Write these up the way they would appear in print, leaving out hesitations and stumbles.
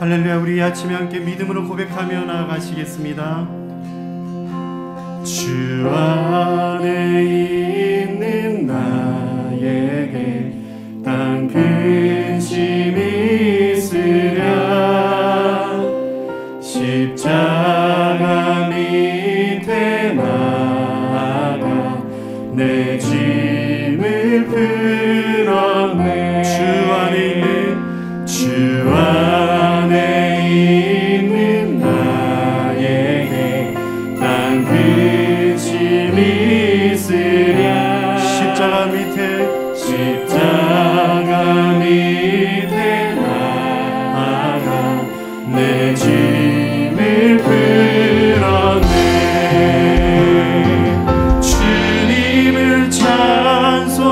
할렐루야. 우리 아침에 함께 믿음으로 고백하며 나아가시겠습니다. 주 안에 있는 나에게 단 근심이 있으랴. 십자가 밑에 나아가 내 짐을 풀었네. 주 안에 있는 나에게 난 근심이 있으랴. 십자가 밑에 나아가 내 짐을 풀었네. 주님을 찬송하면서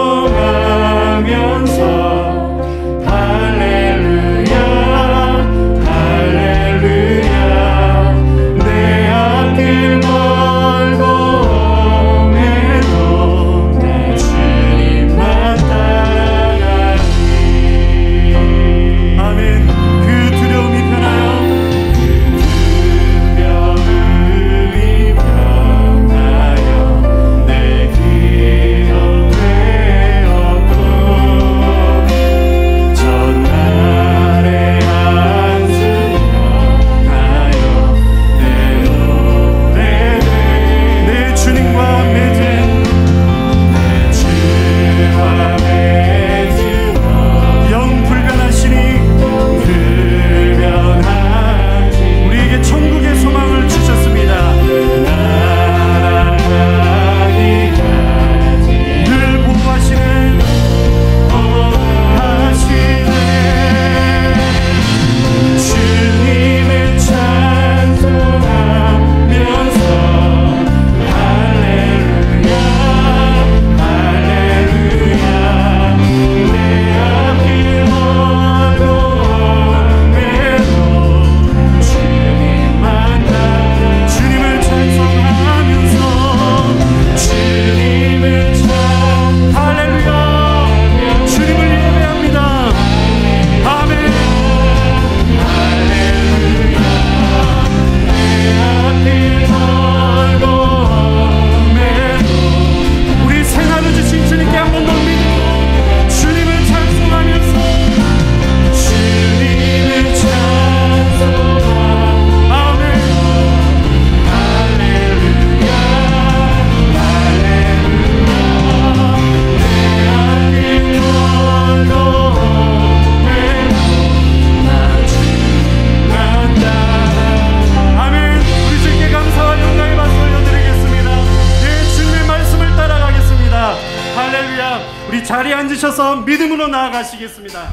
자리에 앉으셔서 믿음으로 나아가시겠습니다.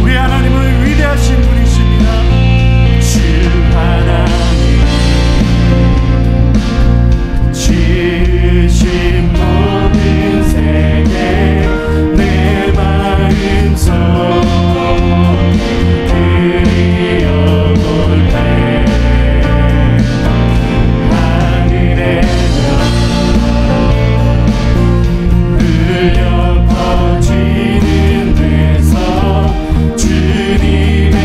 우리 하나님은 위대하신 분이십니다. 주 하나님 지으신 모든 세계 내 마음속 그리워볼 때 울려 퍼지는 데서 주님의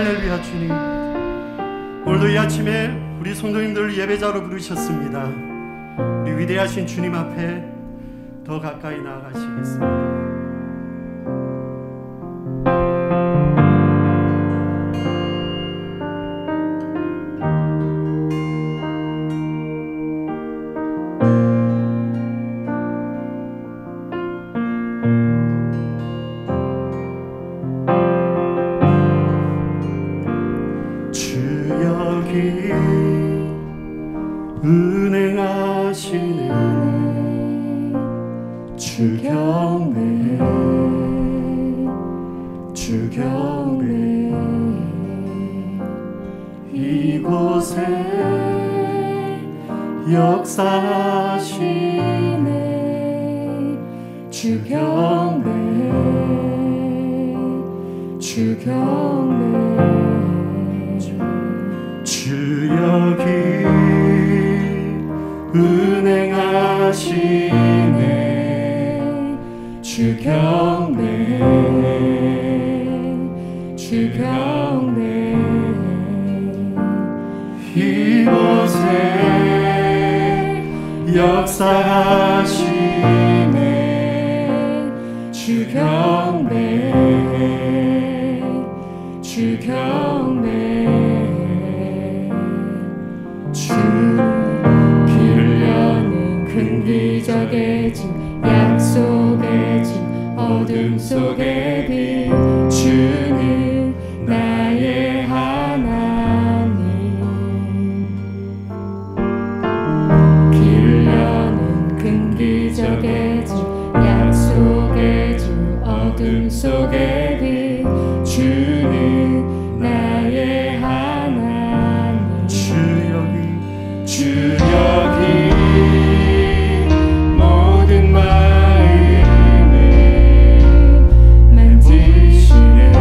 할렐루야. 주님, 오늘도 이 아침에 우리 성도님들 예배자로 부르셨습니다. 우리 위대하신 주님 앞에 더 가까이 나아가시겠습니다. 은행하시네 주 경배 주 경배 이곳에 역사하시네 주 경배 주 경배 주 여기 은행하시네 주 경배 주 경배 이곳에 역사하시네 주 경배 주 경배 주 큰 기적의 진 약속의 진 어둠 속의 빛 주는 나의 하나님 길 여는 큰 기적의 진 약속의 진 어둠 속의 빛 주는 나의 하나님 주 여기 만지시네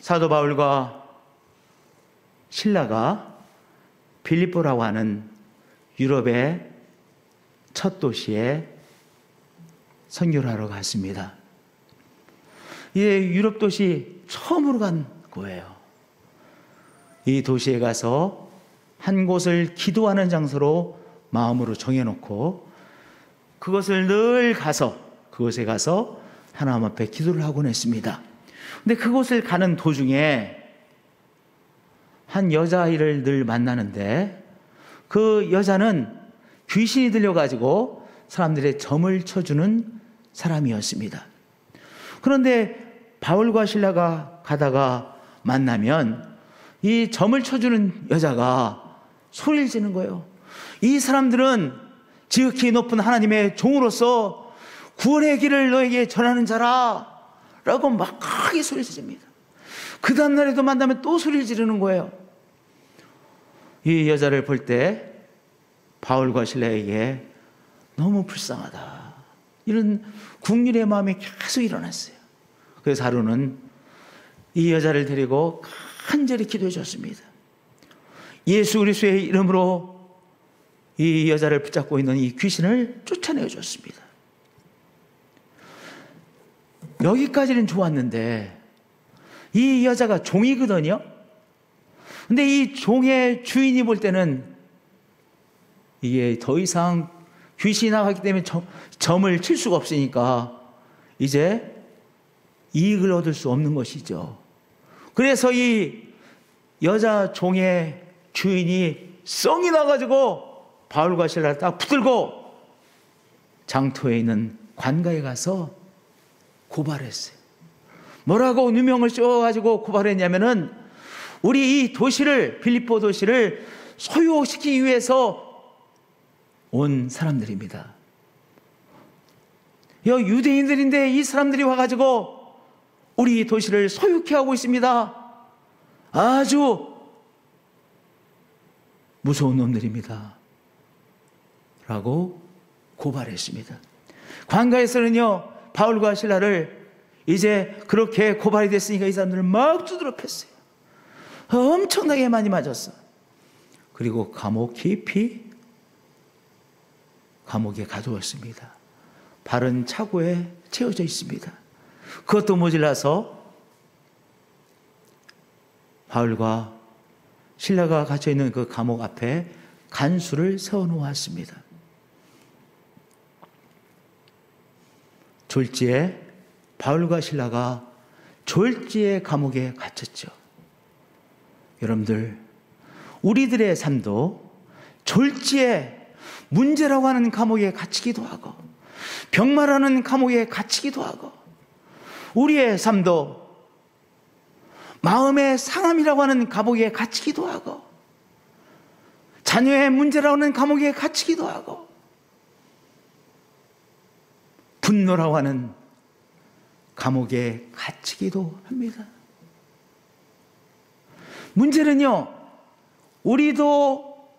사도 바울과 실라가 빌립보라고 하는 유럽의 첫 도시에 선교를 하러 갔습니다. 이제 유럽 도시 처음으로 간 거예요. 이 도시에 가서 한 곳을 기도하는 장소로 마음으로 정해놓고 그곳에 가서 하나님 앞에 기도를 하곤 했습니다. 근데 그곳을 가는 도중에 한 여자아이를 늘 만나는데 그 여자는 귀신이 들려가지고 사람들의 점을 쳐주는 사람이었습니다. 그런데 바울과 실라가 가다가 만나면 이 점을 쳐주는 여자가 소리를 지르는 거예요. 이 사람들은 지극히 높은 하나님의 종으로서 구원의 길을 너에게 전하는 자라 라고 막 크게 소리를 지릅니다. 그 다음날에도 만나면 또 소리를 지르는 거예요. 이 여자를 볼 때 바울과 실라에게 너무 불쌍하다, 이런 국률의 마음이 계속 일어났어요. 그래서 하루는 이 여자를 데리고 간절히 기도해 줬습니다. 예수 그리스도의 이름으로 이 여자를 붙잡고 있는 이 귀신을 쫓아내어 줬습니다. 여기까지는 좋았는데 이 여자가 종이거든요. 근데 이 종의 주인이 볼 때는 이게 더 이상 귀신이 나가기 때문에 점을 칠 수가 없으니까 이제 이익을 얻을 수 없는 것이죠. 그래서 이 여자 종의 주인이 성이 나가지고 바울과 실라를 딱 붙들고 장터에 있는 관가에 가서 고발했어요. 뭐라고 누명을 씌워가지고 고발했냐면은 우리 이 도시를, 빌립보 도시를 소유시키기 위해서 온 사람들입니다. 유대인들인데 이 사람들이 와가지고 우리 도시를 소유케 하고 있습니다. 아주 무서운 놈들입니다. 라고 고발했습니다. 관가에서는요, 바울과 실라를 이제 그렇게 고발이 됐으니까 이 사람들을 막 두드려 팼어요. 엄청나게 많이 맞았어. 그리고 깊이 감옥에 가두었습니다. 발은 차고에 채워져 있습니다. 그것도 모자라서 바울과 실라가 갇혀 있는 그 감옥 앞에 간수를 세워놓았습니다. 졸지에 바울과 실라가 졸지에 감옥에 갇혔죠. 여러분들, 우리들의 삶도 졸지에 문제라고 하는 감옥에 갇히기도 하고 병마라는 감옥에 갇히기도 하고, 우리의 삶도 마음의 상함이라고 하는 감옥에 갇히기도 하고 자녀의 문제라고 하는 감옥에 갇히기도 하고 분노라고 하는 감옥에 갇히기도 합니다. 문제는요, 우리도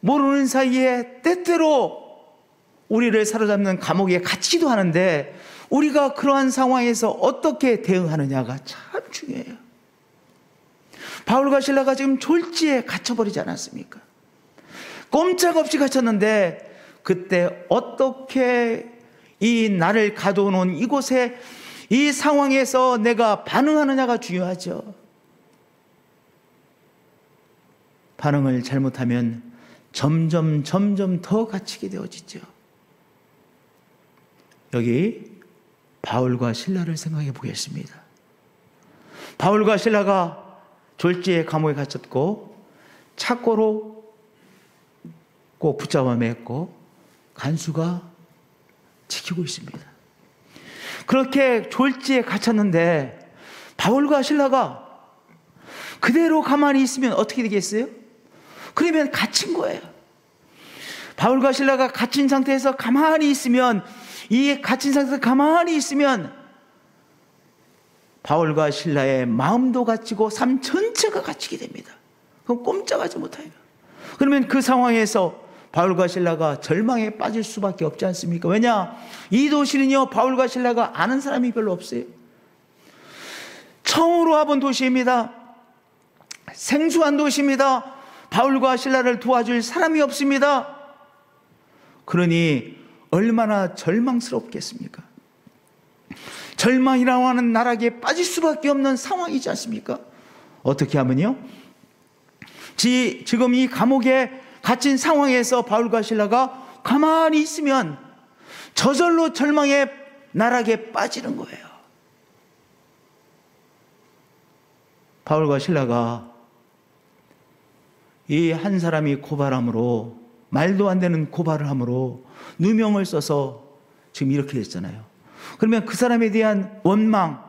모르는 사이에 때때로 우리를 사로잡는 감옥에 갇히기도 하는데 우리가 그러한 상황에서 어떻게 대응하느냐가 참 중요해요. 바울과 실라가 지금 졸지에 갇혀버리지 않았습니까? 꼼짝없이 갇혔는데 그때 어떻게 이 나를 가둬놓은 이곳에, 이 상황에서 내가 반응하느냐가 중요하죠. 반응을 잘못하면 점점 더 갇히게 되어지죠. 여기 바울과 실라를 생각해 보겠습니다. 바울과 실라가 졸지에 감옥에 갇혔고 착고로 꼭 붙잡아 맸고 간수가 지키고 있습니다. 그렇게 졸지에 갇혔는데 바울과 실라가 그대로 가만히 있으면 어떻게 되겠어요? 그러면 갇힌 거예요. 바울과 실라가 갇힌 상태에서 가만히 있으면, 이 갇힌 상태에서 가만히 있으면 바울과 실라의 마음도 갇히고 삶 전체가 갇히게 됩니다. 그럼 꼼짝하지 못해요. 그러면 그 상황에서 바울과 실라가 절망에 빠질 수밖에 없지 않습니까? 왜냐? 이 도시는요, 바울과 실라가 아는 사람이 별로 없어요. 처음으로 와본 도시입니다. 생소한 도시입니다. 바울과 실라를 도와줄 사람이 없습니다. 그러니 얼마나 절망스럽겠습니까? 절망이라고 하는 나락에 빠질 수밖에 없는 상황이지 않습니까? 어떻게 하면요? 지금 이 감옥에 갇힌 상황에서 바울과 실라가 가만히 있으면 저절로 절망의 나락에 빠지는 거예요. 바울과 실라가 이 한 사람이 고발함으로, 말도 안 되는 고발을 함으로 누명을 써서 지금 이렇게 됐잖아요. 그러면 그 사람에 대한 원망,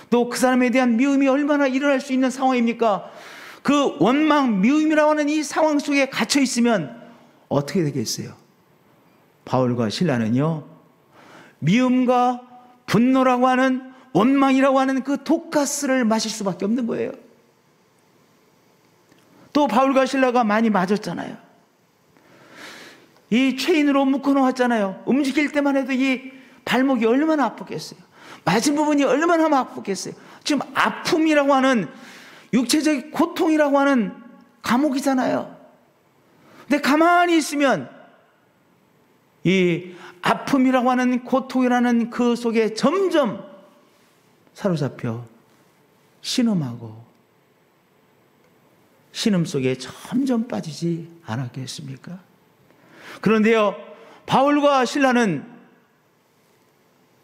또 그 사람에 대한 미움이 얼마나 일어날 수 있는 상황입니까? 그 원망, 미움이라고 하는 이 상황 속에 갇혀 있으면 어떻게 되겠어요? 바울과 실라는요, 미움과 분노라고 하는, 원망이라고 하는 그 독가스를 마실 수밖에 없는 거예요. 또 바울과 실라가 많이 맞았잖아요. 이 체인으로 묶어놓았잖아요. 움직일 때만 해도 이 발목이 얼마나 아프겠어요. 맞은 부분이 얼마나 아프겠어요. 지금 아픔이라고 하는, 육체적 고통이라고 하는 감옥이잖아요. 근데 가만히 있으면 이 아픔이라고 하는, 고통이라는 그 속에 점점 사로잡혀 신음하고 신음 속에 점점 빠지지 않았겠습니까? 그런데요, 바울과 실라는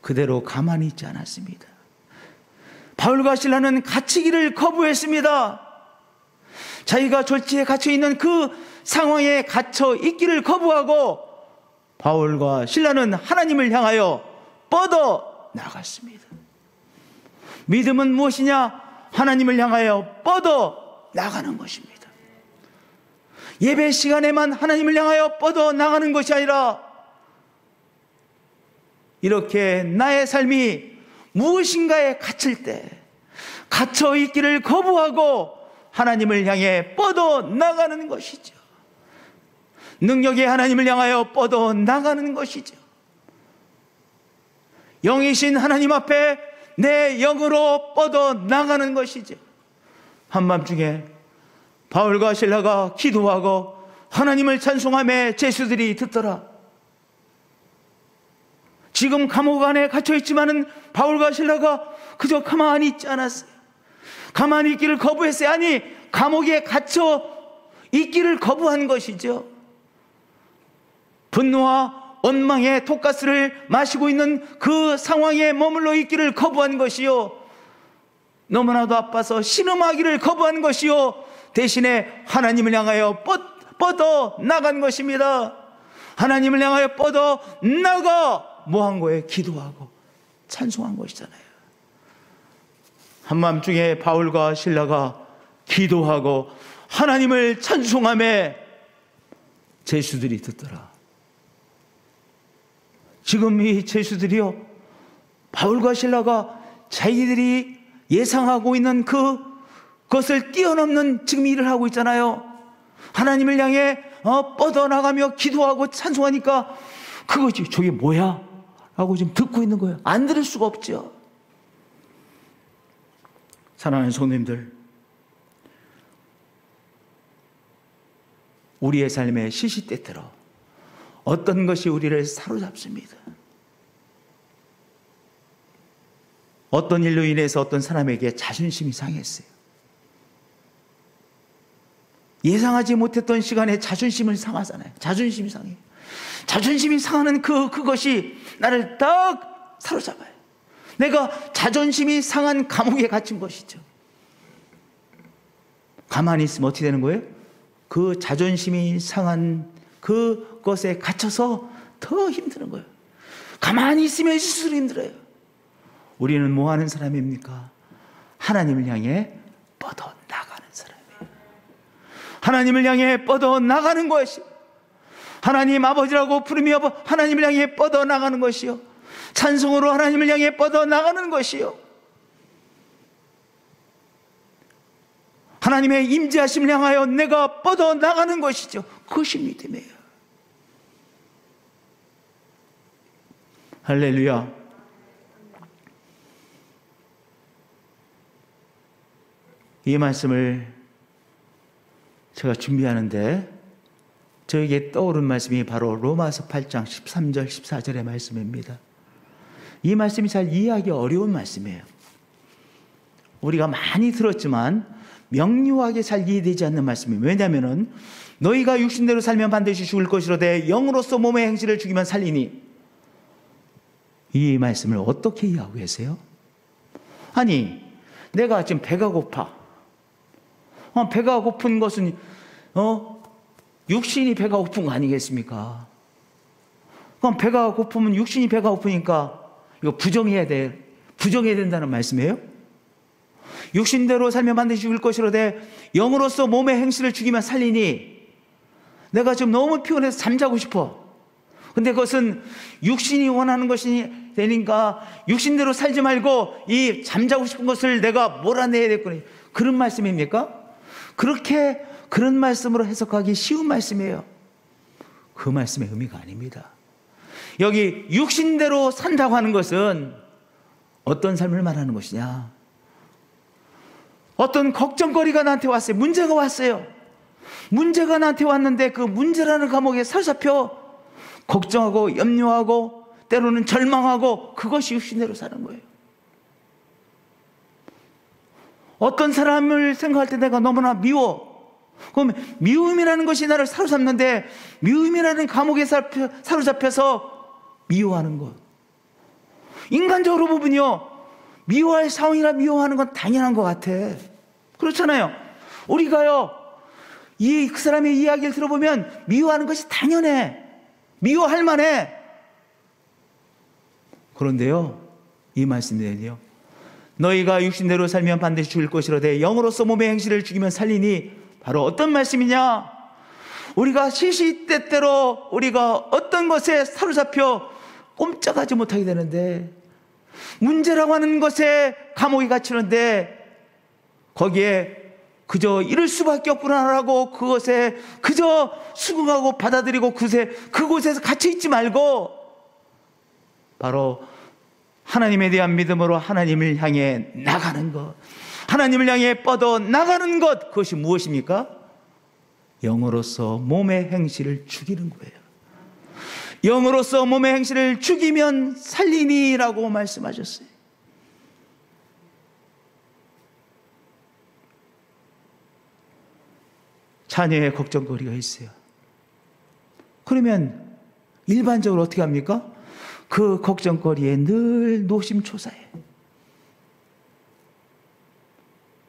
그대로 가만히 있지 않았습니다. 바울과 실라는 갇히기를 거부했습니다. 자기가 졸지에 갇혀있는 그 상황에 갇혀 있기를 거부하고 바울과 실라는 하나님을 향하여 뻗어 나갔습니다. 믿음은 무엇이냐? 하나님을 향하여 뻗어 나가는 것입니다. 예배 시간에만 하나님을 향하여 뻗어 나가는 것이 아니라 이렇게 나의 삶이 무엇인가에 갇힐 때, 갇혀 있기를 거부하고 하나님을 향해 뻗어 나가는 것이죠. 능력의 하나님을 향하여 뻗어 나가는 것이죠. 영이신 하나님 앞에 내 영으로 뻗어 나가는 것이죠. 한밤중에 바울과 실라가 기도하고 하나님을 찬송하며 제수들이 듣더라. 지금 감옥 안에 갇혀있지만은 바울과 실라가 그저 가만히 있지 않았어요. 가만히 있기를 거부했어요. 아니, 감옥에 갇혀 있기를 거부한 것이죠. 분노와 원망의 독가스를 마시고 있는 그 상황에 머물러 있기를 거부한 것이요, 너무나도 아파서 신음하기를 거부한 것이요, 대신에 하나님을 향하여 뻗어 나간 것입니다. 하나님을 향하여 뻗어 나가 뭐 한 거예요? 기도하고 찬송한 것이잖아요. 한밤중에 바울과 실라가 기도하고 하나님을 찬송하며 제수들이 듣더라. 지금 이 제수들이요, 바울과 실라가 자기들이 예상하고 있는 그것을 뛰어넘는 지금 일을 하고 있잖아요. 하나님을 향해 뻗어나가며 기도하고 찬송하니까 그거지, 저게 뭐야? 라고 지금 듣고 있는 거예요. 안 들을 수가 없죠. 사랑하는 성도님들, 우리의 삶의 시시때때로 어떤 것이 우리를 사로잡습니다. 어떤 일로 인해서 어떤 사람에게 자존심이 상했어요. 예상하지 못했던 시간에 자존심을 상하잖아요. 자존심이 상해요. 자존심이 상하는 그것이 나를 딱 사로잡아요. 내가 자존심이 상한 감옥에 갇힌 것이죠. 가만히 있으면 어떻게 되는 거예요? 그 자존심이 상한 그것에 갇혀서 더 힘드는 거예요. 가만히 있으면 스스로 힘들어요. 우리는 뭐 하는 사람입니까? 하나님을 향해 뻗어 나가는 사람이에요. 하나님을 향해 뻗어 나가는 것이, 하나님 아버지라고 부르며 하나님을 향해 뻗어 나가는 것이요, 찬송으로 하나님을 향해 뻗어 나가는 것이요, 하나님의 임재하심을 향하여 내가 뻗어 나가는 것이죠. 그것이 믿음이에요. 할렐루야. 이 말씀을 제가 준비하는데 저에게 떠오른 말씀이 바로 로마서 8장 13절 14절의 말씀입니다. 이 말씀이 잘 이해하기 어려운 말씀이에요. 우리가 많이 들었지만 명료하게 잘 이해되지 않는 말씀이에요. 왜냐하면 너희가 육신대로 살면 반드시 죽을 것이로되 영으로서 몸의 행실을 죽이면 살리니, 이 말씀을 어떻게 이해하고 계세요? 아니, 내가 지금 배가 고파. 배가 고픈 것은 육신이 배가 고픈 거 아니겠습니까? 그럼 배가 고프면 육신이 배가 고프니까 이거 부정해야 된다는 말씀이에요? 육신대로 살면 반드시 죽을 것이로되 영으로서 몸의 행실을 죽이면 살리니, 내가 지금 너무 피곤해서 잠자고 싶어. 근데 그것은 육신이 원하는 것이 되니까 육신대로 살지 말고 이 잠자고 싶은 것을 내가 몰아내야 되겠구나. 그런 말씀입니까? 그런 말씀으로 해석하기 쉬운 말씀이에요. 그 말씀의 의미가 아닙니다. 여기 육신대로 산다고 하는 것은 어떤 삶을 말하는 것이냐? 어떤 걱정거리가 나한테 왔어요. 문제가 왔어요. 문제가 나한테 왔는데 그 문제라는 감옥에 사로잡혀 걱정하고 염려하고 때로는 절망하고, 그것이 육신대로 사는 거예요. 어떤 사람을 생각할 때 내가 너무나 미워. 그럼 미움이라는 것이 나를 사로잡는데, 미움이라는 감옥에 사로잡혀서 미워하는 것. 인간적으로 보면요, 미워할 상황이라 미워하는 건 당연한 것 같아. 그렇잖아요. 우리가요, 그 사람의 이야기를 들어보면 미워하는 것이 당연해. 미워할 만해. 그런데요, 이 말씀이에요. 너희가 육신대로 살면 반드시 죽을 것이로되 영으로서 몸의 행실을 죽이면 살리니, 바로 어떤 말씀이냐? 우리가 시시때때로 우리가 어떤 것에 사로잡혀 꼼짝하지 못하게 되는데, 문제라고 하는 것에 감옥에 갇히는데 거기에 그저 이럴 수밖에 없구나라고 그것에 그저 수긍하고 받아들이고 그곳에서 갇혀있지 말고 바로 하나님에 대한 믿음으로 하나님을 향해 나가는 것, 하나님을 향해 뻗어 나가는 것, 그것이 무엇입니까? 영으로서 몸의 행실을 죽이는 거예요. 영으로서 몸의 행실을 죽이면 살리니라고 말씀하셨어요. 자녀의 걱정거리가 있어요. 그러면 일반적으로 어떻게 합니까? 그 걱정거리에 늘 노심초사해.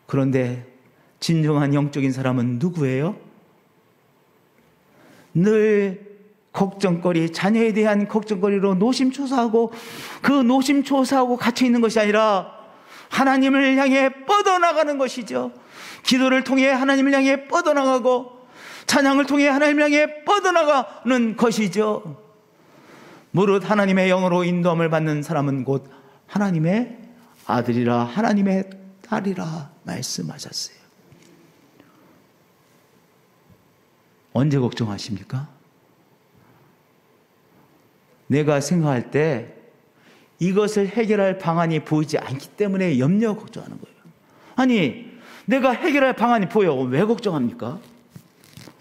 그런데 진정한 영적인 사람은 누구예요? 늘 걱정거리, 자녀에 대한 걱정거리로 노심초사하고, 그 노심초사하고 갇혀있는 것이 아니라 하나님을 향해 뻗어나가는 것이죠. 기도를 통해 하나님을 향해 뻗어나가고 찬양을 통해 하나님을 향해 뻗어나가는 것이죠. 무릇 하나님의 영으로 인도함을 받는 사람은 곧 하나님의 아들이라 하나님의 딸이라 말씀하셨어요. 언제 걱정하십니까? 내가 생각할 때 이것을 해결할 방안이 보이지 않기 때문에 염려 걱정하는 거예요. 아니, 내가 해결할 방안이 보여. 왜 걱정합니까?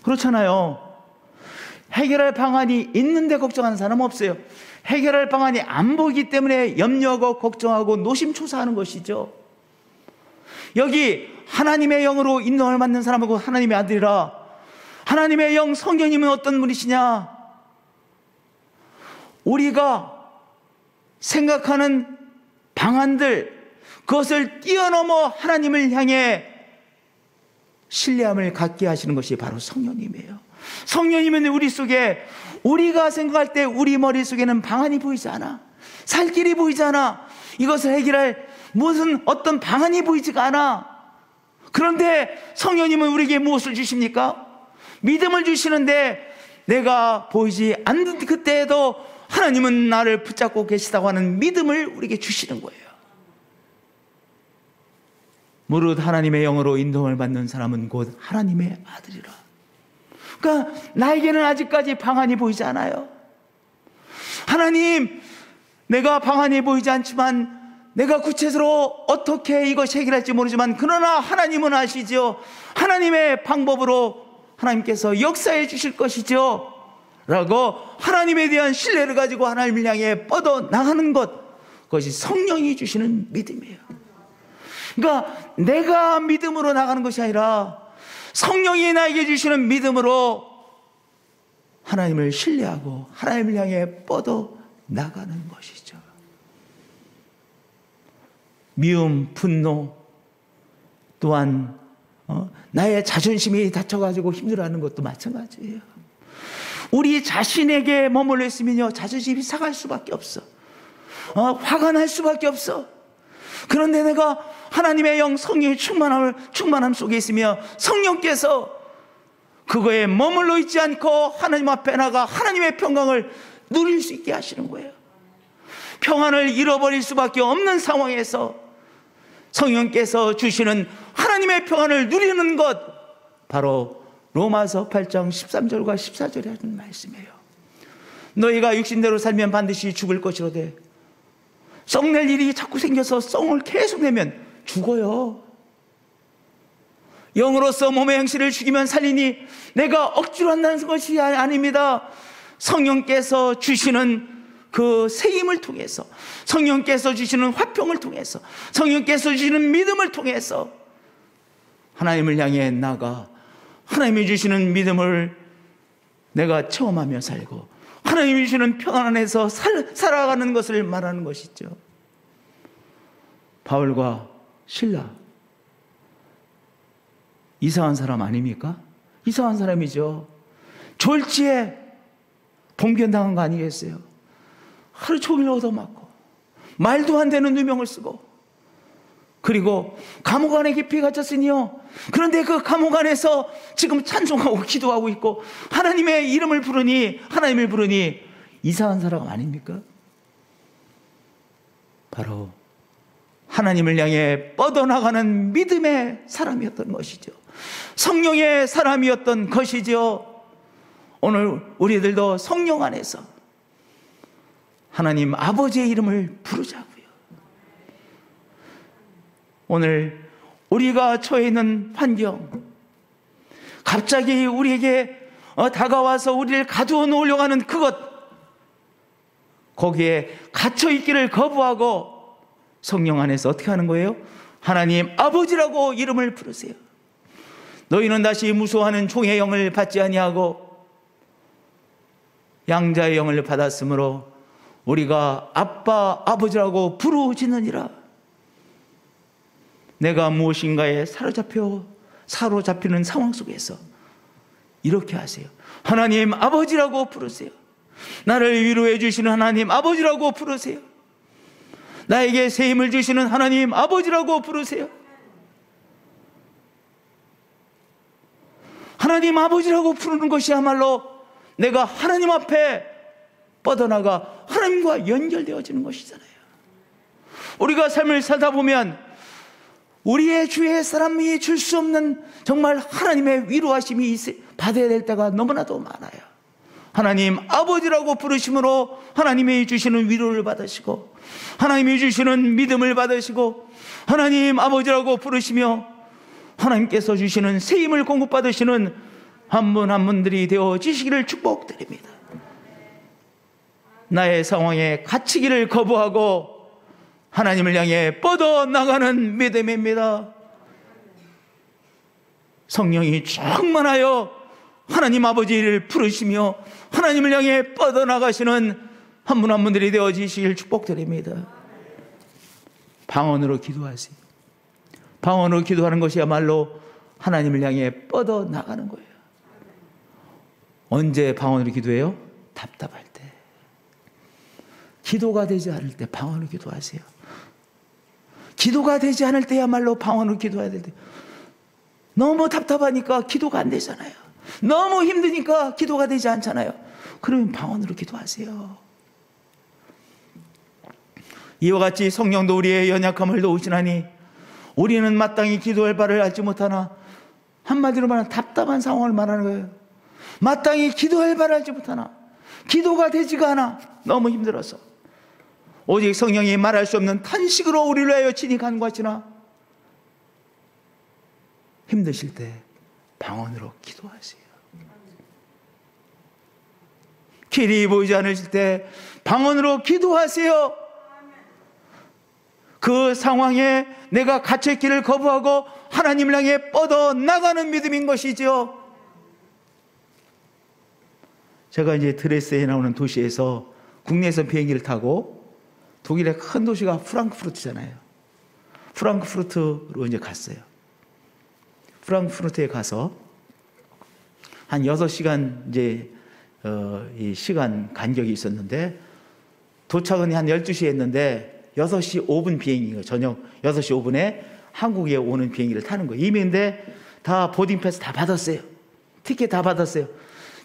그렇잖아요. 해결할 방안이 있는데 걱정하는 사람은 없어요. 해결할 방안이 안 보이기 때문에 염려하고 걱정하고 노심초사하는 것이죠. 여기 하나님의 영으로 인도함을 받는 사람하고 하나님의 아들이라, 하나님의 영 성령님은 어떤 분이시냐? 우리가 생각하는 방안들, 그것을 뛰어넘어 하나님을 향해 신뢰함을 갖게 하시는 것이 바로 성령님이에요. 성령님은 우리 속에, 우리가 생각할 때 우리 머릿속에는 방안이 보이지 않아. 살 길이 보이지 않아. 이것을 해결할 무슨 어떤 방안이 보이지가 않아. 그런데 성령님은 우리에게 무엇을 주십니까? 믿음을 주시는데, 내가 보이지 않는 그때에도 하나님은 나를 붙잡고 계시다고 하는 믿음을 우리에게 주시는 거예요. 무릇 하나님의 영으로 인도함을 받는 사람은 곧 하나님의 아들이라. 그러니까 나에게는 아직까지 방안이 보이지 않아요. 하나님, 내가 방안이 보이지 않지만 내가 구체적으로 어떻게 이것이 해결할지 모르지만 그러나 하나님은 아시죠. 하나님의 방법으로 하나님께서 역사해 주실 것이죠 라고 하나님에 대한 신뢰를 가지고 하나님을 향해 뻗어나가는 것, 그것이 성령이 주시는 믿음이에요. 그러니까 내가 믿음으로 나가는 것이 아니라 성령이 나에게 주시는 믿음으로 하나님을 신뢰하고 하나님을 향해 뻗어나가는 것이죠. 미움, 분노, 또한 나의 자존심이 다쳐가지고 힘들어하는 것도 마찬가지예요. 우리 자신에게 머물러 있으면요, 자존심이 상할 수밖에 없어. 화가 날 수밖에 없어. 그런데 내가 하나님의 영 성령의 충만함 속에 있으며 성령께서 그거에 머물러 있지 않고 하나님 앞에 나가 하나님의 평강을 누릴 수 있게 하시는 거예요. 평안을 잃어버릴 수밖에 없는 상황에서 성령께서 주시는 하나님의 평안을 누리는 것, 바로 로마서 8장 13절과 14절에 하는 말씀이에요. 너희가 육신대로 살면 반드시 죽을 것이로되 썩낼 일이 자꾸 생겨서 썩을 계속 내면 죽어요. 영으로서 몸의 행실을 죽이면 살리니 내가 억지로 한다는 것이 아닙니다. 성령께서 주시는 그 세임을 통해서, 성령께서 주시는 화평을 통해서, 성령께서 주시는 믿음을 통해서 하나님을 향해 나가 하나님이 주시는 믿음을 내가 체험하며 살고 하나님이 주시는 평안 안에서 살아가는 것을 말하는 것이죠. 바울과 실라, 이상한 사람 아닙니까? 이상한 사람이죠. 졸지에 봉변당한 거 아니겠어요? 하루 종일 얻어맞고 말도 안 되는 누명을 쓰고, 그리고 감옥 안에 깊이 갇혔으니요, 그런데 그 감옥 안에서 지금 찬송하고 기도하고 있고 하나님의 이름을 부르니, 하나님을 부르니 이상한 사람 아닙니까? 바로 하나님을 향해 뻗어나가는 믿음의 사람이었던 것이죠. 성령의 사람이었던 것이죠. 오늘 우리들도 성령 안에서 하나님 아버지의 이름을 부르자고요. 오늘 우리가 처해 있는 환경, 갑자기 우리에게 다가와서 우리를 가두어 놓으려고 하는 그것, 거기에 갇혀 있기를 거부하고 성령 안에서 어떻게 하는 거예요? 하나님 아버지라고 이름을 부르세요. 너희는 다시 무수하는 종의 영을 받지 아니하고 양자의 영을 받았으므로 우리가 아빠 아버지라고 부르짖느니라. 내가 무엇인가에 사로잡히는 상황 속에서 이렇게 하세요. 하나님 아버지라고 부르세요. 나를 위로해 주시는 하나님 아버지라고 부르세요. 나에게 새 힘을 주시는 하나님 아버지라고 부르세요. 하나님 아버지라고 부르는 것이야말로 내가 하나님 앞에 뻗어나가 하나님과 연결되어지는 것이잖아요. 우리가 삶을 살다 보면 우리의 주위의 사람이 줄 수 없는 정말 하나님의 위로하심이 받아야 될 때가 너무나도 많아요. 하나님 아버지라고 부르심으로 하나님이 주시는 위로를 받으시고 하나님이 주시는 믿음을 받으시고 하나님 아버지라고 부르시며 하나님께서 주시는 새 힘을 공급받으시는 한 분 한 분들이 되어지시기를 축복드립니다. 나의 상황에 갇히기를 거부하고 하나님을 향해 뻗어나가는 믿음입니다. 성령이 충만하여 하나님 아버지를 부르시며 하나님을 향해 뻗어나가시는 한 분 한 분들이 되어지시길 축복드립니다. 방언으로 기도하세요. 방언으로 기도하는 것이야말로 하나님을 향해 뻗어나가는 거예요. 언제 방언으로 기도해요? 답답할 때. 기도가 되지 않을 때 방언으로 기도하세요. 기도가 되지 않을 때야말로 방언으로 기도해야 될 때. 너무 답답하니까 기도가 안 되잖아요. 너무 힘드니까 기도가 되지 않잖아요. 그러면 방언으로 기도하세요. 이와 같이 성령도 우리의 연약함을 도우시나니 우리는 마땅히 기도할 바를 알지 못하나, 한마디로 말하면 답답한 상황을 말하는 거예요. 마땅히 기도할 바를 알지 못하나, 기도가 되지가 않아. 너무 힘들어서. 오직 성령이 말할 수 없는 탄식으로 우리를 위하여 친히 간구하시나 힘드실 때 방언으로 기도하세요. 길이 보이지 않으실 때 방언으로 기도하세요. 그 상황에 내가 갇혀있기를 거부하고 하나님을 향해 뻗어나가는 믿음인 것이죠. 제가 이제 드레스에 나오는 도시에서 국내에서 비행기를 타고 독일의 큰 도시가 프랑크푸르트잖아요. 프랑크푸르트로 이제 갔어요. 프랑크푸르트에 가서 한 6시간 이제 이 시간 간격이 있었는데 도착은 한 12시에 했는데 6시 5분 비행기가 저녁 6시 5분에 한국에 오는 비행기를 타는 거예요. 이미 근데 다 보딩 패스 다 받았어요. 티켓 다 받았어요.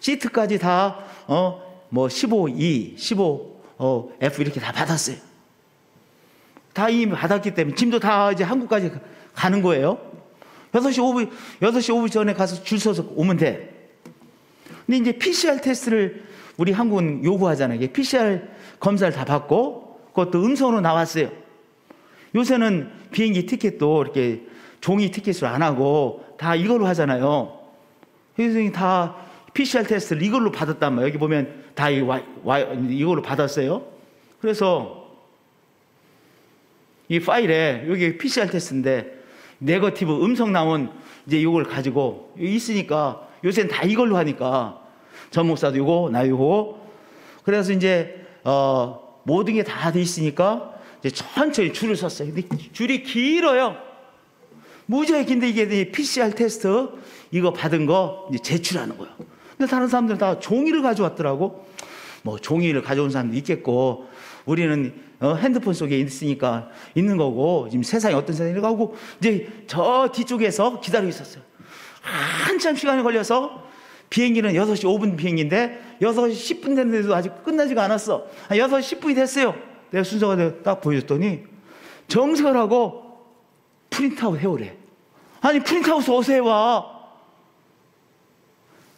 시트까지 다 뭐 15E, 15F 이렇게 다 받았어요. 다 이미 받았기 때문에 짐도 다 이제 한국까지 가는 거예요. 6시 5분 전에 가서 줄 서서 오면 돼. 근데 이제 PCR 테스트를 우리 한국은 요구하잖아요. PCR 검사를 다 받고 그것도 음성으로 나왔어요. 요새는 비행기 티켓도 이렇게 종이 티켓으로 안 하고 다 이걸로 하잖아요. 그래서 다 PCR 테스트를 이걸로 받았단 말이에요. 여기 보면 다 이걸로 받았어요. 그래서 이 파일에 여기 PCR 테스트인데 네거티브 음성 나온 이제 이걸 가지고 있으니까 요새는 다 이걸로 하니까 전 목사도 이거 나 이거 그래서 이제 모든 게 다 돼 있으니까 이제 천천히 줄을 섰어요. 근데 줄이 길어요. 무지하게 긴데 이게 PCR 테스트 이거 받은 거 이제 제출하는 거예요. 근데 다른 사람들은 다 종이를 가져왔더라고. 뭐 종이를 가져온 사람도 있겠고 우리는 핸드폰 속에 있으니까 있는 거고 지금 세상에 어떤 세상이 가고 이제 저 뒤쪽에서 기다리고 있었어요. 한참 시간이 걸려서 비행기는 6시 5분 비행기인데 6시 10분 됐는데도 아직 끝나지가 않았어. 6시 10분이 됐어요. 내가 순서가 딱 보여줬더니 정색을 하고 프린트아웃 해오래. 아니 프린트아웃 어디서 해와.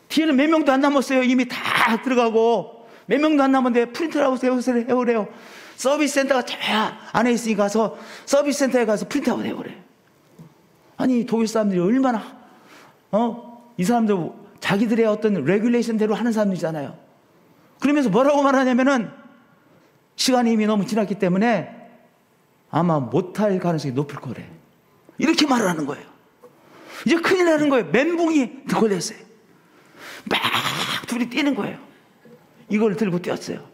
뒤에는 몇 명도 안 남았어요. 이미 다 들어가고 몇 명도 안 남았는데 프린트아웃 해오래요. 서비스 센터가 저 안에 있으니까 가서 서비스 센터에 가서 프린트아웃 해오래. 아니 독일 사람들이 얼마나 이 사람들 자기들의 어떤 레귤레이션대로 하는 사람들이잖아요. 그러면서 뭐라고 말하냐면은 시간이 이미 너무 지났기 때문에 아마 못할 가능성이 높을 거래. 이렇게 말을 하는 거예요. 이제 큰일 나는 거예요. 멘붕이 걸렸어요. 막 둘이 뛰는 거예요. 이걸 들고 뛰었어요.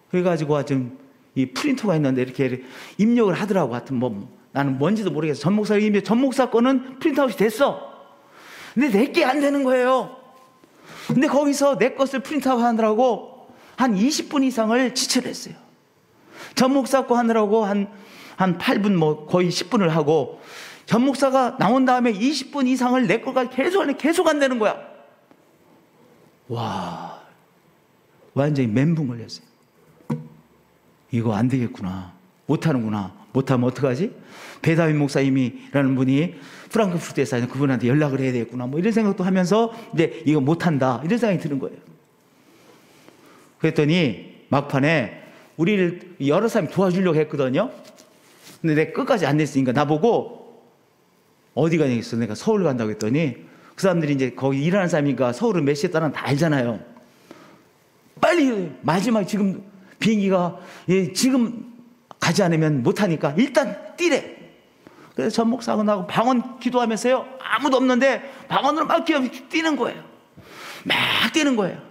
그래가지고 좀 이 프린터가 있는데 이렇게 입력을 하더라고. 하여튼 뭐 나는 뭔지도 모르겠어. 전 목사 이미 전 목사 거는 프린트아웃이 됐어. 근데 내게 안 되는 거예요. 근데 거기서 내 것을 프린트아웃 하느라고 한 20분 이상을 지체했어요. 전 목사 거 하느라고 한 8분 뭐 거의 10분을 하고 전 목사가 나온 다음에 20분 이상을 내 거가 계속 안 되는 거야. 와, 완전히 멘붕 걸렸어요. 이거 안 되겠구나. 못하는구나. 못하면 어떡하지? 배다윈 목사님이라는 분이 프랑크푸르트에 사는 그분한테 연락을 해야 되겠구나. 뭐 이런 생각도 하면서 근데 이거 못한다. 이런 생각이 드는 거예요. 그랬더니 막판에 우리를 여러 사람이 도와주려고 했거든요. 근데 내가 끝까지 안 냈으니까 나보고 어디 가냐겠어. 내가 서울 간다고 했더니 그 사람들이 이제 거기 일하는 사람이니까 서울은 몇 시에 따라 다 알잖아요. 빨리 마지막 지금 비행기가 지금 가지 않으면 못하니까 일단 뛰래. 그래서 전 목사하고 나하고 방언 기도하면서요. 아무도 없는데 방언으로 막 뛰는 거예요. 막 뛰는 거예요.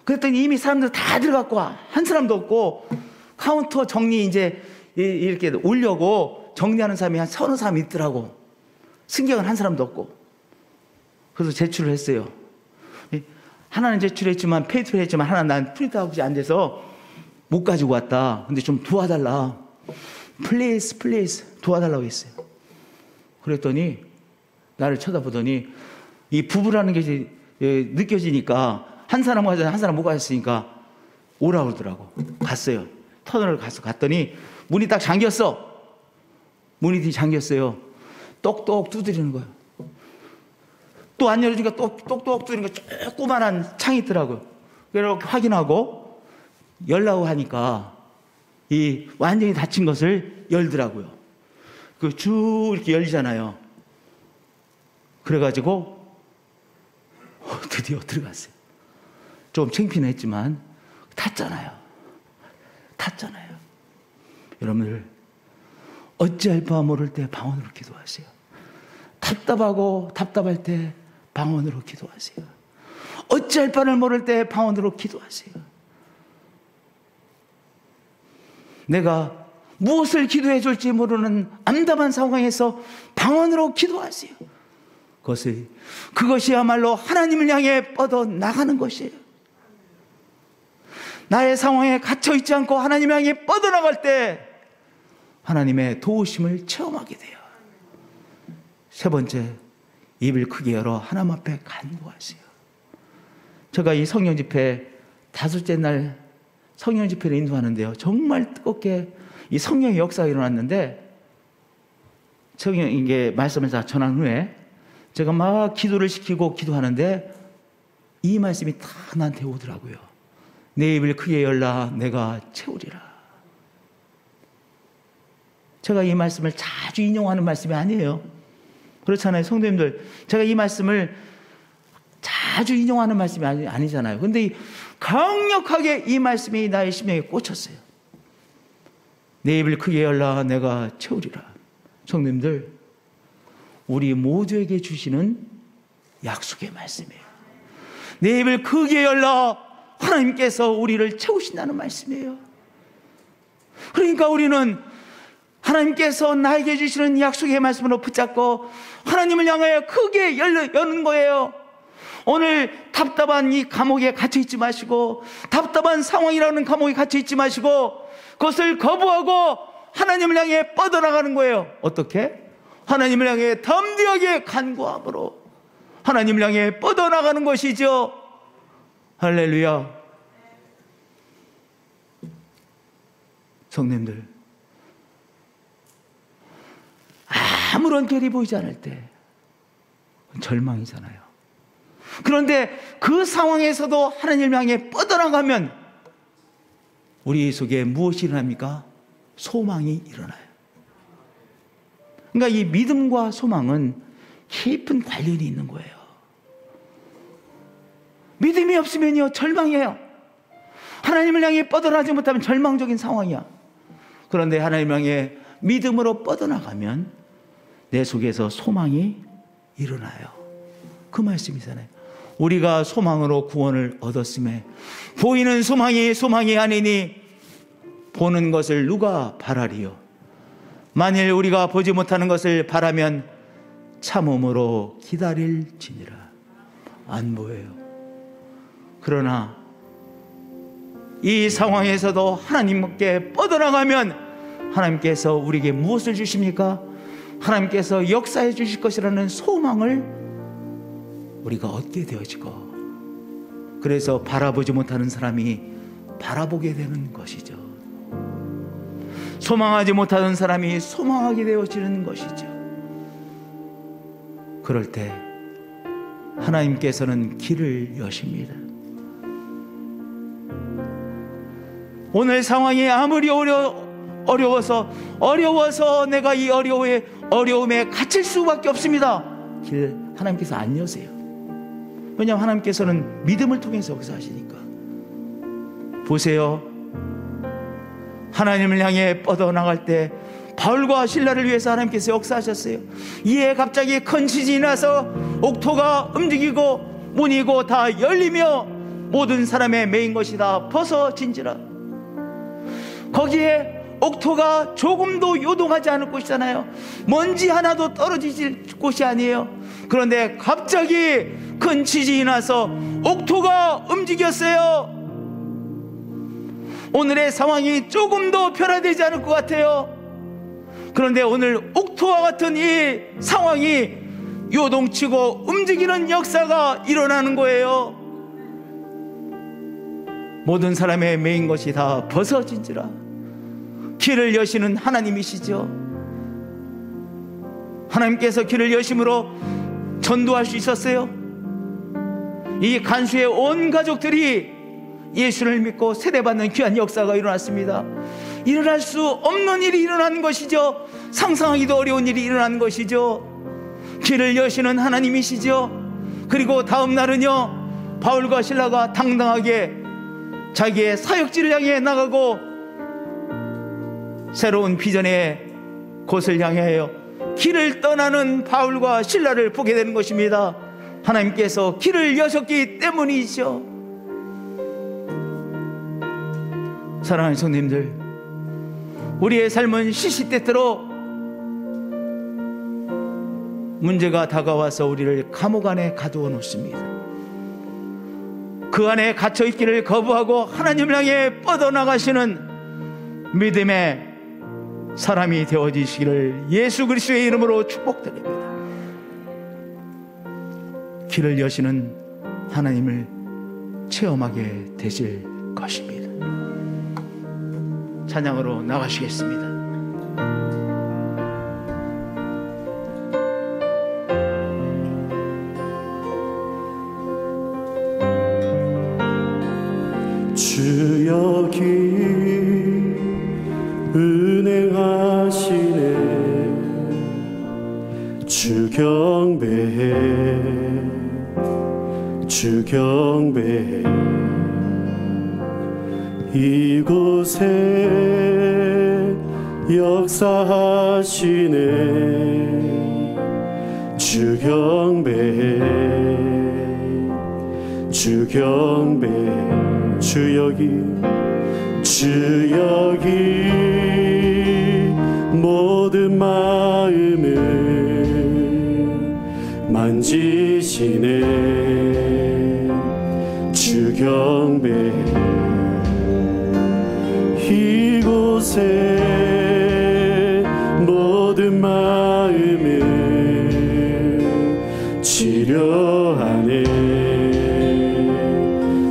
그랬더니 이미 사람들 다 들어갔고 한 사람도 없고 카운터 정리 이제 이렇게 오려고 정리하는 사람이 한 30사람 있더라고. 승객은 한 사람도 없고. 그래서 제출을 했어요. 하나는 제출했지만 페이트를 했지만 하나는 난 프린트아웃이 안 돼서 못 가지고 왔다. 근데 좀 도와달라. 플리즈 도와달라고 했어요. 그랬더니 나를 쳐다보더니 이 부부라는 게 느껴지니까 한 사람 가자 한 사람 못 갔으니까 오라고 그러더라고. 갔어요. 터널을 갔더니 문이 딱 잠겼어. 문이 잠겼어요. 똑똑 두드리는 거예요. 또 안 열어주니까 똑똑 두드리는 거 조그만한 창이 있더라고요. 그래서 확인하고 열라고 하니까 이 완전히 닫힌 것을 열더라고요. 그 쭉 이렇게 열리잖아요. 그래가지고 드디어 들어갔어요. 좀 창피는 했지만 탔잖아요. 여러분들, 어찌할 바 모를 때 방언으로 기도하세요. 답답할 때 방언으로 기도하세요. 어찌할 바를 모를 때 방언으로 기도하세요. 내가 무엇을 기도해 줄지 모르는 암담한 상황에서 방언으로 기도하세요. 그것이야말로 하나님을 향해 뻗어 나가는 것이에요. 나의 상황에 갇혀 있지 않고 하나님을 향해 뻗어 나갈 때 하나님의 도우심을 체험하게 돼요. 세 번째, 입을 크게 열어 하나님 앞에 간구하세요. 제가 이 성령 집회 5째 날 성령 집회를 인도하는데요, 정말 뜨겁게 이 성령의 역사가 일어났는데, 성령에게 말씀을 다 전한 후에 제가 막 기도를 시키고 기도하는데 이 말씀이 다 나한테 오더라고요. 내 입을 크게 열라 내가 채우리라. 제가 이 말씀을 자주 인용하는 말씀이 아니에요. 그렇잖아요, 성도님들. 제가 이 말씀을 자주 인용하는 말씀이 아니잖아요. 그런데 강력하게 이 말씀이 나의 심령에 꽂혔어요. 내 입을 크게 열라 내가 채우리라. 성도님들, 우리 모두에게 주시는 약속의 말씀이에요. 내 입을 크게 열라, 하나님께서 우리를 채우신다는 말씀이에요. 그러니까 우리는 하나님께서 나에게 주시는 약속의 말씀으로 붙잡고 하나님을 향하여 크게 여는 거예요. 오늘 답답한 이 감옥에 갇혀있지 마시고, 답답한 상황이라는 감옥에 갇혀있지 마시고, 그것을 거부하고 하나님을 향해 뻗어나가는 거예요. 어떻게? 하나님을 향해 담대하게 간구함으로 하나님을 향해 뻗어나가는 것이죠. 할렐루야. 성도님들, 아무런 길이 보이지 않을 때 절망이잖아요. 그런데 그 상황에서도 하나님을 향해 뻗어나가면 우리 속에 무엇이 일어납니까? 소망이 일어나요. 그러니까 이 믿음과 소망은 깊은 관련이 있는 거예요. 믿음이 없으면요, 절망이에요. 하나님을 향해 뻗어나가지 못하면 절망적인 상황이야. 그런데 하나님을 향해 믿음으로 뻗어나가면 내 속에서 소망이 일어나요. 그 말씀이잖아요. 우리가 소망으로 구원을 얻었음에 보이는 소망이 아니니 보는 것을 누가 바라리요. 만일 우리가 보지 못하는 것을 바라면 참음으로 기다릴지니라. 안 보여요. 그러나 이 상황에서도 하나님께 뻗어나가면 하나님께서 우리에게 무엇을 주십니까? 하나님께서 역사해 주실 것이라는 소망을 우리가 얻게 되어지고, 그래서 바라보지 못하는 사람이 바라보게 되는 것이죠. 소망하지 못하는 사람이 소망하게 되어지는 것이죠. 그럴 때 하나님께서는 길을 여십니다. 오늘 상황이 아무리 어려워서 내가 이 어려움에 갇힐 수밖에 없습니다. 길 하나님께서 안 여세요. 왜냐하면 하나님께서는 믿음을 통해서 역사하시니까. 보세요, 하나님을 향해 뻗어나갈 때 바울과 실라를 위해서 하나님께서 역사하셨어요. 이에 갑자기 큰 지진이 나서 옥토가 움직이고 문이고 다 열리며 모든 사람의 매인 것이 다 벗어진지라. 거기에 옥토가 조금도 요동하지 않을 곳이잖아요. 먼지 하나도 떨어지질 곳이 아니에요. 그런데 갑자기 큰 지진이 나서 옥토가 움직였어요. 오늘의 상황이 조금도 변화되지 않을 것 같아요. 그런데 오늘 옥토와 같은 이 상황이 요동치고 움직이는 역사가 일어나는 거예요. 모든 사람의 매인 것이 다 벗어진지라. 길을 여시는 하나님이시죠. 하나님께서 길을 여심으로 전도할 수 있었어요. 이 간수의 온 가족들이 예수를 믿고 세례받는 귀한 역사가 일어났습니다. 일어날 수 없는 일이 일어난 것이죠. 상상하기도 어려운 일이 일어난 것이죠. 길을 여시는 하나님이시죠. 그리고 다음 날은요, 바울과 실라가 당당하게 자기의 사역지를 향해 나가고 새로운 비전의 곳을 향하여 길을 떠나는 바울과 실라를 보게 되는 것입니다. 하나님께서 길을 여셨기 때문이죠. 사랑하는 성도님들, 우리의 삶은 시시때때로 문제가 다가와서 우리를 감옥 안에 가두어 놓습니다. 그 안에 갇혀 있기를 거부하고 하나님을 향해 뻗어나가시는 믿음의 사람이 되어지시기를 예수 그리스도의 이름으로 축복드립니다. 길을 여시는 하나님을 체험하게 되실 것입니다. 찬양으로 나가시겠습니다. 주 여기 은행하시네. 주 경배해, 주 경배해. 이곳에 역사하시네. 주 경배해, 주 경배해. 주 여기, 주 여기 모든 마음을 만지시네. 주 경배해. 이곳에 모든 마음을 치료하네.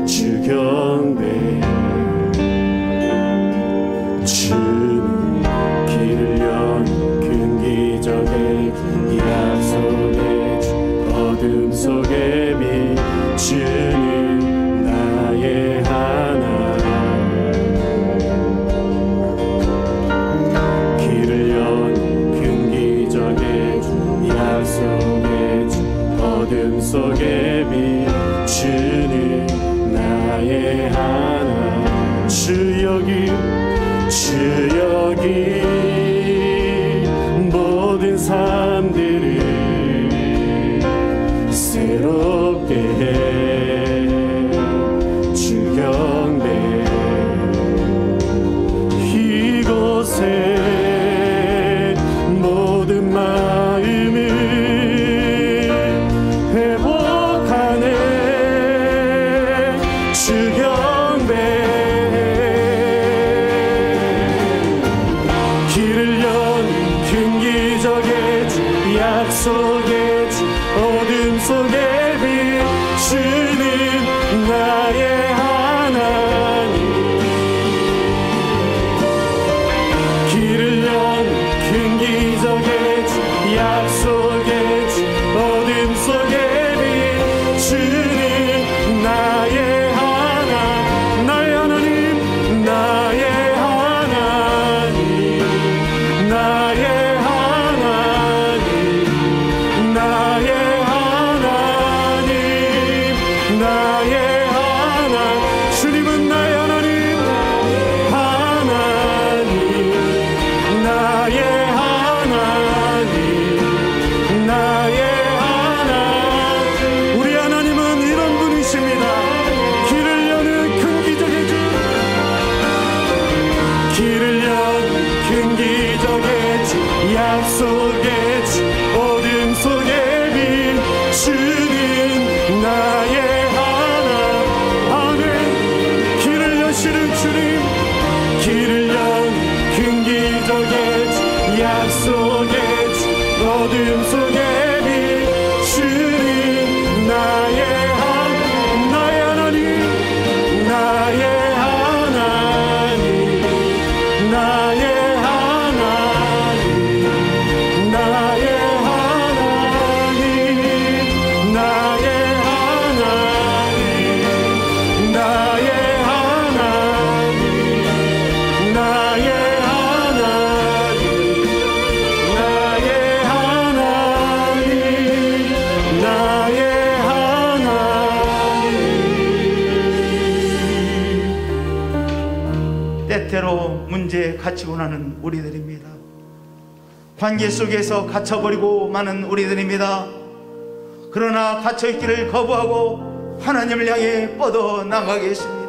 주 경배해. 주는 길을 연 큰 기적의 약속의 주, 어둠 속에 빛. 주는 나의 하나님. 길을 연 큰 기적의 주, 약속의 주, 어둠 속에 빛. 주는 나의 하나님. 주 여기, 주 여기 모든 삶들을 새롭게 해. 주 경배해. 이곳에 모든 마음을 회복하네. 주 경배해. 길을 연 큰 기적의 주, 약속의 주, 어둠 속에 빛. 주는 나의 하나님. 길을 연 큰 기적의 주, 약속의 주, 어둠 속에 빛. 주는 나의 하나님. 나의 하나님, 나의 하나님, 나의 하나님, 나의 하나님, 나의 하나님. 주님은 나의 하나님, 하나님, 나의 하나님, 나의 하나님. 우리 하나님은 이런 분이십니다. 길을 여는 큰 기적의 주, 길을 연 큰 기적의 주, 약속의 주, 어둠 속에 빛. 주는 나의 하나님. 아멘. 길을 여시는 주님, 길을 연 큰 기적의 주, 약속의 주, 어둠 속에 빛. 주는 나의 하나님, 나의 하나님, 나의 하나님, 나의 하나님, 나의 하나님, 나의 하나님, 나의 하나님, 나의 하나님, 현재 갇히고 나는 우리들입니다. 관계 속에서 갇혀버리고 마는 우리들입니다. 그러나 갇혀있기를 거부하고 하나님을 향해 뻗어나가겠습니다.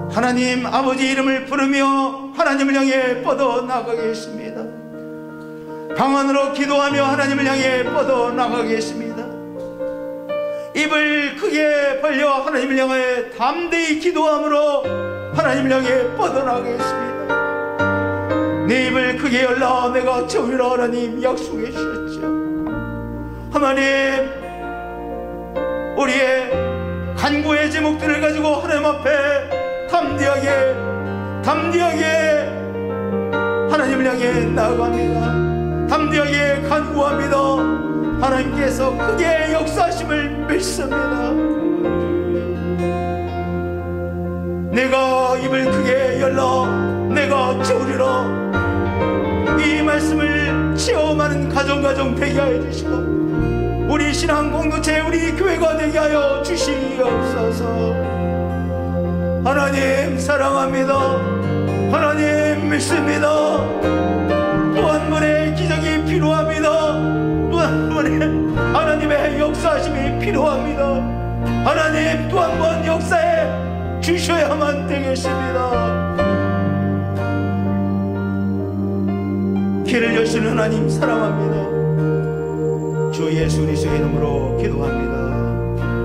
하나님 아버지 이름을 부르며 하나님을 향해 뻗어나가겠습니다. 방언으로 기도하며 하나님을 향해 뻗어나가겠습니다. 입을 크게 벌려 하나님을 향해 담대히 기도함으로 하나님을 향해 뻗어나가겠습니다. 내 입을 크게 열라 내가 채우리라 하나님 약속해 주셨죠. 하나님 우리의 간구의 제목들을 가지고 하나님 앞에 담대하게 하나님을 향해 나아갑니다. 담대하게 간구합니다. 하나님께서 크게 역사하심을 믿습니다. 내가 입을 크게 열라 내가 채우리라. 이 말씀을 체험하는 가정 되게 하여 주시고 우리 신앙 공동체 우리 교회가 되게 하여 주시옵소서. 하나님 사랑합니다. 하나님 믿습니다. 또 한 번의 기적이 필요합니다. 또 한 번의 하나님의 역사하심이 필요합니다. 하나님 또 한 번 역사해 주셔야만 되겠습니다. 길을 여시는 하나님 사랑합니다. 주 예수 그리스도의 이름으로 기도합니다.